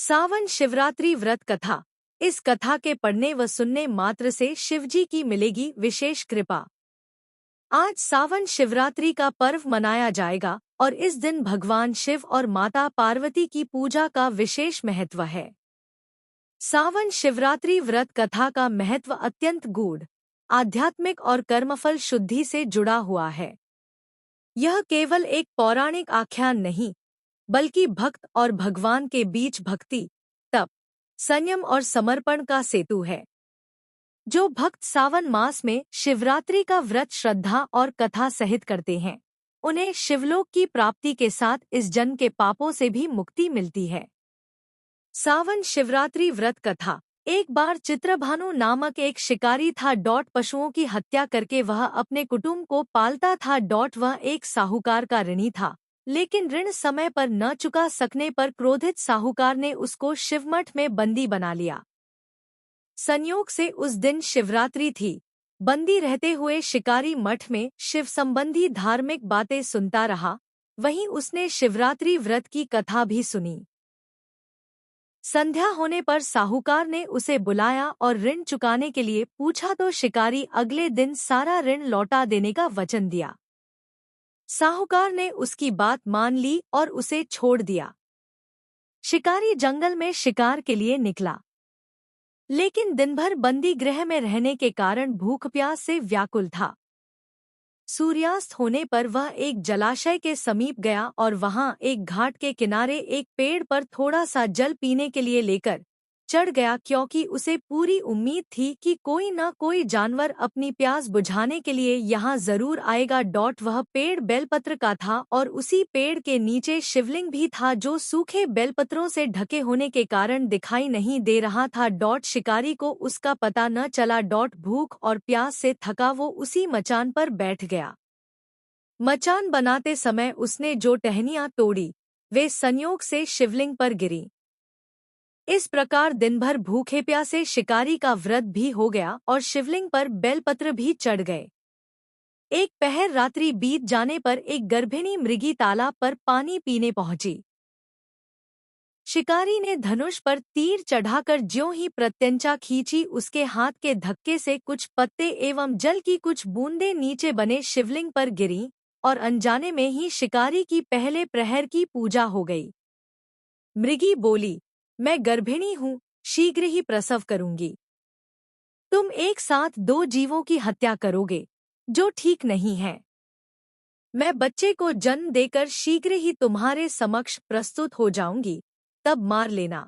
सावन शिवरात्रि व्रत कथा। इस कथा के पढ़ने व सुनने मात्र से शिवजी की मिलेगी विशेष कृपा। आज सावन शिवरात्रि का पर्व मनाया जाएगा और इस दिन भगवान शिव और माता पार्वती की पूजा का विशेष महत्व है। सावन शिवरात्रि व्रत कथा का महत्व अत्यंत गूढ़, आध्यात्मिक और कर्मफल शुद्धि से जुड़ा हुआ है। यह केवल एक पौराणिक आख्यान नहीं, बल्कि भक्त और भगवान के बीच भक्ति, तप, संयम और समर्पण का सेतु है। जो भक्त सावन मास में शिवरात्रि का व्रत श्रद्धा और कथा सहित करते हैं, उन्हें शिवलोक की प्राप्ति के साथ इस जन्म के पापों से भी मुक्ति मिलती है। सावन शिवरात्रि व्रत कथा। एक बार चित्रभानु नामक एक शिकारी था। पशुओं की हत्या करके वह अपने कुटुंब को पालता था। वह एक साहूकार का ऋणी था, लेकिन ऋण समय पर न चुका सकने पर क्रोधित साहूकार ने उसको शिवमठ में बंदी बना लिया। संयोग से उस दिन शिवरात्रि थी। बंदी रहते हुए शिकारी मठ में शिव संबंधी धार्मिक बातें सुनता रहा। वहीं उसने शिवरात्रि व्रत की कथा भी सुनी। संध्या होने पर साहूकार ने उसे बुलाया और ऋण चुकाने के लिए पूछा तो शिकारी अगले दिन सारा ऋण लौटा देने का वचन दिया। साहूकार ने उसकी बात मान ली और उसे छोड़ दिया। शिकारी जंगल में शिकार के लिए निकला, लेकिन दिन भर बंदी गृह में रहने के कारण भूख प्यास से व्याकुल था। सूर्यास्त होने पर वह एक जलाशय के समीप गया और वहां एक घाट के किनारे एक पेड़ पर थोड़ा सा जल पीने के लिए लेकर चढ़ गया, क्योंकि उसे पूरी उम्मीद थी कि कोई न कोई जानवर अपनी प्यास बुझाने के लिए यहाँ जरूर आएगा। वह पेड़ बेलपत्र का था और उसी पेड़ के नीचे शिवलिंग भी था, जो सूखे बेलपत्रों से ढके होने के कारण दिखाई नहीं दे रहा था। शिकारी को उसका पता न चला। भूख और प्यास से थका वो उसी मचान पर बैठ गया। मचान बनाते समय उसने जो टहनियां तोड़ी, वे संयोग से शिवलिंग पर गिरी। इस प्रकार दिन भर भूखे प्यासे शिकारी का व्रत भी हो गया और शिवलिंग पर बेलपत्र भी चढ़ गए। एक पहर रात्रि बीत जाने पर एक गर्भिणी मृगी तालाब पर पानी पीने पहुंची। शिकारी ने धनुष पर तीर चढ़ाकर ज्यों ही प्रत्यंचा खींची, उसके हाथ के धक्के से कुछ पत्ते एवं जल की कुछ बूंदें नीचे बने शिवलिंग पर गिरीं और अनजाने में ही शिकारी की पहले प्रहर की पूजा हो गई। मृगी बोली, मैं गर्भिणी हूँ, शीघ्र ही प्रसव करूंगी। तुम एक साथ दो जीवों की हत्या करोगे, जो ठीक नहीं है। मैं बच्चे को जन्म देकर शीघ्र ही तुम्हारे समक्ष प्रस्तुत हो जाऊंगी, तब मार लेना।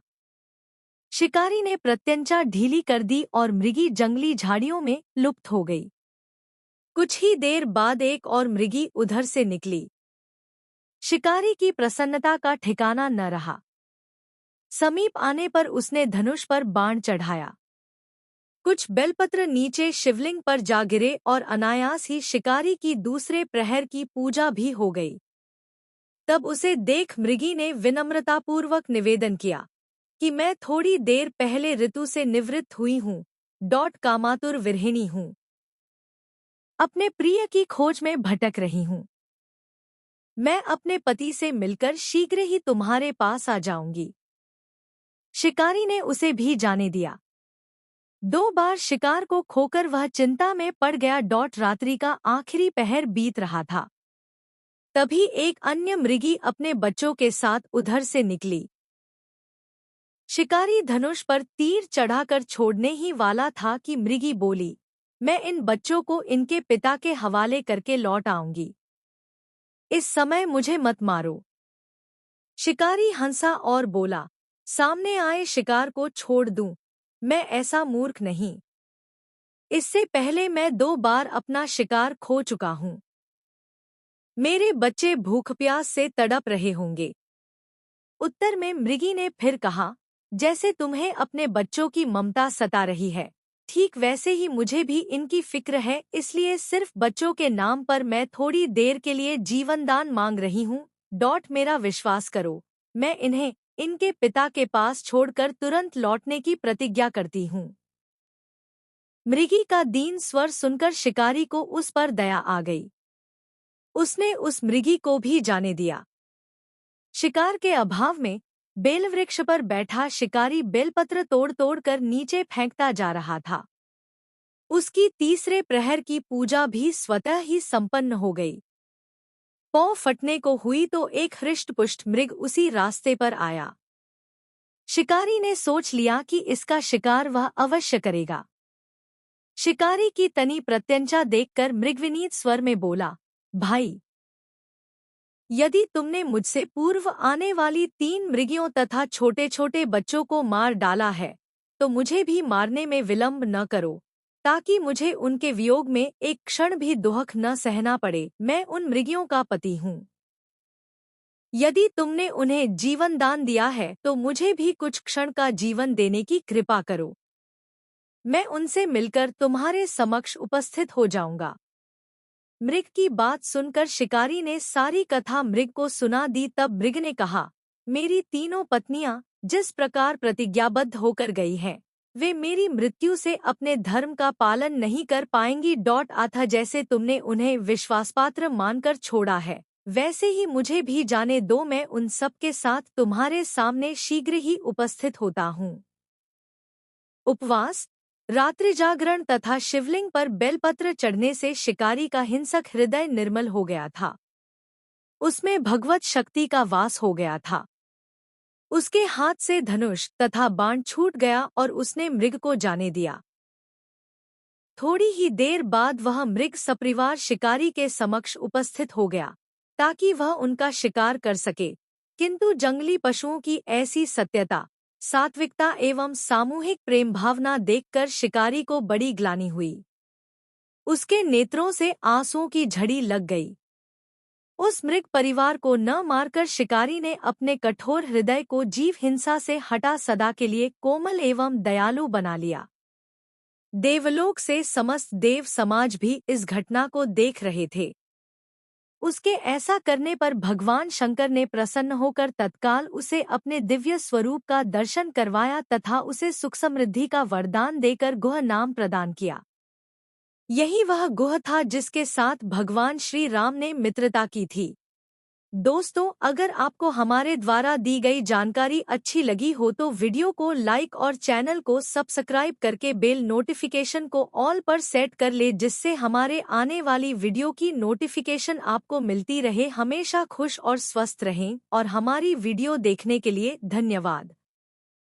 शिकारी ने प्रत्यंचा ढीली कर दी और मृगी जंगली झाड़ियों में लुप्त हो गई। कुछ ही देर बाद एक और मृगी उधर से निकली। शिकारी की प्रसन्नता का ठिकाना न रहा। समीप आने पर उसने धनुष पर बाण चढ़ाया। कुछ बेलपत्र नीचे शिवलिंग पर जा गिरे और अनायास ही शिकारी की दूसरे प्रहर की पूजा भी हो गई। तब उसे देख मृगी ने विनम्रतापूर्वक निवेदन किया कि मैं थोड़ी देर पहले ऋतु से निवृत्त हुई हूँ। कामातुर विरहिणी हूँ। अपने प्रिय की खोज में भटक रही हूँ। मैं अपने पति से मिलकर शीघ्र ही तुम्हारे पास आ जाऊंगी। शिकारी ने उसे भी जाने दिया। 2 बार शिकार को खोकर वह चिंता में पड़ गया। रात्रि का आखिरी पहर बीत रहा था। तभी एक अन्य मृगी अपने बच्चों के साथ उधर से निकली। शिकारी धनुष पर तीर चढ़ाकर छोड़ने ही वाला था कि मृगी बोली, मैं इन बच्चों को इनके पिता के हवाले करके लौट आऊंगी। इस समय मुझे मत मारो। शिकारी हंसा और बोला, सामने आए शिकार को छोड़ दूं, मैं ऐसा मूर्ख नहीं। इससे पहले मैं 2 बार अपना शिकार खो चुका हूं। मेरे बच्चे भूख प्यास से तड़प रहे होंगे। उत्तर में मृगी ने फिर कहा, जैसे तुम्हें अपने बच्चों की ममता सता रही है, ठीक वैसे ही मुझे भी इनकी फिक्र है। इसलिए सिर्फ बच्चों के नाम पर मैं थोड़ी देर के लिए जीवनदान मांग रही हूँ। मेरा विश्वास करो, मैं इन्हें इनके पिता के पास छोड़कर तुरंत लौटने की प्रतिज्ञा करती हूँ। मृगी का दीन स्वर सुनकर शिकारी को उस पर दया आ गई। उसने उस मृगी को भी जाने दिया। शिकार के अभाव में बेलवृक्ष पर बैठा शिकारी बेलपत्र तोड़ तोड़ कर नीचे फेंकता जा रहा था। उसकी तीसरे प्रहर की पूजा भी स्वतः ही संपन्न हो गई। पौ फटने को हुई तो एक हृष्टपुष्ट मृग उसी रास्ते पर आया। शिकारी ने सोच लिया कि इसका शिकार वह अवश्य करेगा। शिकारी की तनी प्रत्यंचा देखकर मृग विनीत स्वर में बोला, भाई, यदि तुमने मुझसे पूर्व आने वाली 3 मृगियों तथा छोटे छोटे बच्चों को मार डाला है, तो मुझे भी मारने में विलंब न करो, ताकि मुझे उनके वियोग में एक क्षण भी दुख न सहना पड़े। मैं उन मृगियों का पति हूँ। यदि तुमने उन्हें जीवन दान दिया है तो मुझे भी कुछ क्षण का जीवन देने की कृपा करो। मैं उनसे मिलकर तुम्हारे समक्ष उपस्थित हो जाऊंगा। मृग की बात सुनकर शिकारी ने सारी कथा मृग को सुना दी। तब मृग ने कहा, मेरी तीनों पत्नियां जिस प्रकार प्रतिज्ञाबद्ध होकर गई हैं, वे मेरी मृत्यु से अपने धर्म का पालन नहीं कर पाएंगी। अतः जैसे तुमने उन्हें विश्वासपात्र मानकर छोड़ा है, वैसे ही मुझे भी जाने दो। मैं उन सब के साथ तुम्हारे सामने शीघ्र ही उपस्थित होता हूँ। उपवास, रात्रि जागरण तथा शिवलिंग पर बेलपत्र चढ़ने से शिकारी का हिंसक हृदय निर्मल हो गया था। उसमें भगवत शक्ति का वास हो गया था। उसके हाथ से धनुष तथा बाण छूट गया और उसने मृग को जाने दिया। थोड़ी ही देर बाद वह मृग सपरिवार शिकारी के समक्ष उपस्थित हो गया, ताकि वह उनका शिकार कर सके। किंतु जंगली पशुओं की ऐसी सत्यता, सात्विकता एवं सामूहिक प्रेम भावना देखकर शिकारी को बड़ी ग्लानि हुई। उसके नेत्रों से आंसुओं की झड़ी लग गई। उस मृग परिवार को न मारकर शिकारी ने अपने कठोर हृदय को जीव हिंसा से हटा सदा के लिए कोमल एवं दयालु बना लिया। देवलोक से समस्त देव समाज भी इस घटना को देख रहे थे। उसके ऐसा करने पर भगवान शंकर ने प्रसन्न होकर तत्काल उसे अपने दिव्य स्वरूप का दर्शन करवाया तथा उसे सुख समृद्धि का वरदान देकर गुह नाम प्रदान किया। यही वह गुह था जिसके साथ भगवान श्री राम ने मित्रता की थी। दोस्तों, अगर आपको हमारे द्वारा दी गई जानकारी अच्छी लगी हो तो वीडियो को लाइक और चैनल को सब्सक्राइब करके बेल नोटिफिकेशन को ऑल पर सेट कर ले, जिससे हमारे आने वाली वीडियो की नोटिफिकेशन आपको मिलती रहे। हमेशा खुश और स्वस्थ रहें और हमारी वीडियो देखने के लिए धन्यवाद।